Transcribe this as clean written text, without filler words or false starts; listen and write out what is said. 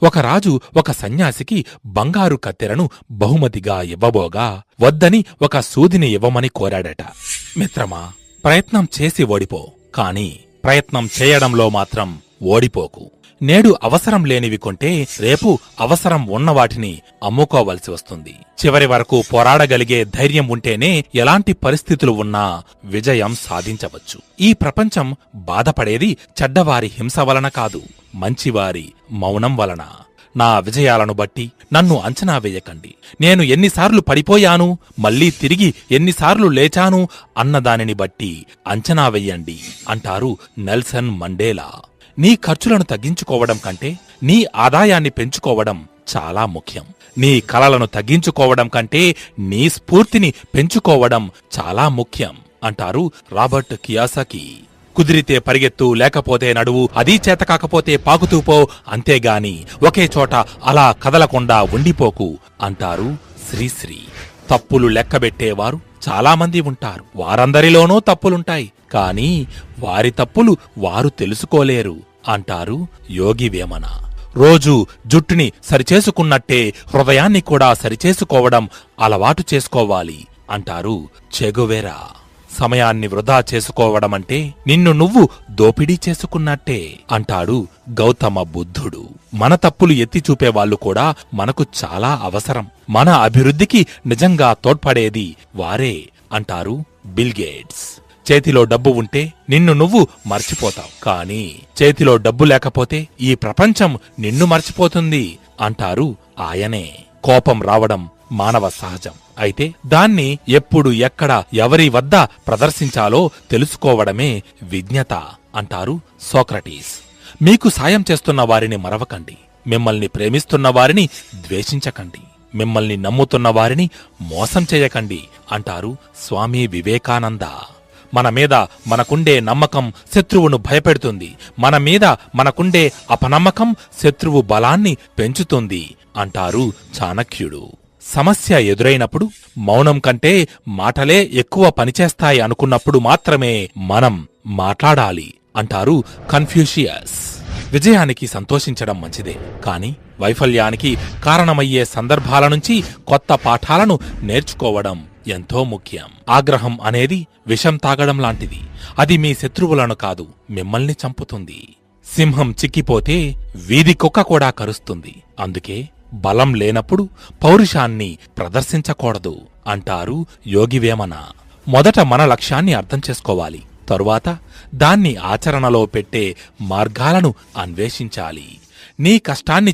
ఒక రాజు ఒక సన్యాసికి బంగారు కత్తెరను బహుమతిగా ఇవ్వబోగా వద్దని ఒక సూదిని ఇవ్వమని కోరాడట. మిత్రమా, ప్రయత్నం చేసి ఓడిపో, కాని ప్రయత్నం చేయడంలో మాత్రం ఓడిపోకు. నేడు అవసరం లేనివి కొంటే రేపు అవసరం ఉన్నవాటిని అమ్ముకోవలసి వస్తుంది. చివరి వరకు పోరాడగలిగే ధైర్యం ఉంటేనే ఎలాంటి పరిస్థితులు ఉన్నా విజయం సాధించవచ్చు. ఈ ప్రపంచం బాధపడేది చెడ్డవారి హింస వలన కాదు, మంచివారి మౌనం వలన. నా విజయాలను బట్టి నన్ను అంచనా వేయకండి. నేను ఎన్నిసార్లు పడిపోయాను, మళ్లీ తిరిగి ఎన్నిసార్లు లేచాను అన్నదానిని బట్టి అంచనా వెయ్యండి అంటారు నెల్సన్ మండేలా. నీ ఖర్చులను తగ్గించుకోవడం కంటే నీ ఆదాయాన్ని పెంచుకోవడం చాలా ముఖ్యం. నీ కలలను తగ్గించుకోవడం కంటే నీ స్ఫూర్తిని పెంచుకోవడం చాలా ముఖ్యం అంటారు రాబర్ట్ కియోసాకి. కుదిరితే పరిగెత్తు, లేకపోతే నడువు, అదీ చేతకాకపోతే పాకుతూ పో, అంతేగాని ఒకే చోట అలా కదలకుండా ఉండిపోకు అంటారు శ్రీశ్రీ. తప్పులు లెక్కబెట్టేవారు చాలామంది ఉంటారు. వారందరిలోనూ తప్పులుంటాయి, కాని వారి తప్పులు వారు తెలుసుకోలేరు అంటారు యోగి వేమన. రోజూ జుట్టుని సరిచేసుకున్నట్టే హృదయాన్ని కూడా సరిచేసుకోవడం అలవాటు చేసుకోవాలి అంటారు చెగువెరా. సమయాన్ని వృధా చేసుకోవడమంటే నిన్ను నువ్వు దోపిడీ చేసుకున్నట్టే అంటాడు గౌతమ బుద్ధుడు. మన తప్పులు ఎత్తి చూపేవాళ్లు కూడా మనకు చాలా అవసరం. మన అభివృద్ధికి నిజంగా తోడ్పడేది వారే అంటారు బిల్ గేట్స్. చేతిలో డబ్బు ఉంటే నిన్ను నువ్వు మర్చిపోతావు, కాని చేతిలో డబ్బు లేకపోతే ఈ ప్రపంచం నిన్ను మర్చిపోతుంది అంటారు ఆయనే. కోపం రావడం మానవ సహజం. అయితే దాన్ని ఎప్పుడు, ఎక్కడ, ఎవరి వద్ద ప్రదర్శించాలో తెలుసుకోవడమే విజ్ఞత అంటారు సోక్రటీస్. మీకు సాయం చేస్తున్న వారిని మరవకండి. మిమ్మల్ని ప్రేమిస్తున్న వారిని ద్వేషించకండి. మిమ్మల్ని నమ్ముతున్న వారిని మోసం చేయకండి అంటారు స్వామి వివేకానంద. మన మీద మనకుండే నమ్మకం శత్రువును భయపెడుతుంది. మన మీద మనకుండే అపనమ్మకం శత్రువు బలాన్ని పెంచుతుంది అంటారు చాణక్యుడు. సమస్య ఎదురైనప్పుడు మౌనం కంటే మాటలే ఎక్కువ పనిచేస్తాయి అనుకున్నప్పుడు మాత్రమే మనం మాట్లాడాలి అంటారు కన్ఫ్యూషియస్. విజయానికి సంతోషించడం మంచిదే, కాని వైఫల్యానికి కారణమయ్యే సందర్భాల నుంచి కొత్త పాఠాలను నేర్చుకోవడం ఎంతో ముఖ్యం. ఆగ్రహం అనేది విషం తాగడం లాంటిది. అది మీ శత్రువులను కాదు, మిమ్మల్ని చంపుతుంది. సింహం చిక్కిపోతే వీధి కుక్క కూడా కరుస్తుంది. అందుకే బలం లేనప్పుడు పౌరుషాన్ని ప్రదర్శించకూడదు అంటారు యోగి వేమన. మొదట మన లక్ష్యాన్ని అర్థం చేసుకోవాలి, తరువాత దాన్ని ఆచరణలో పెట్టే మార్గాలను అన్వేషించాలి. నీ కష్టాన్ని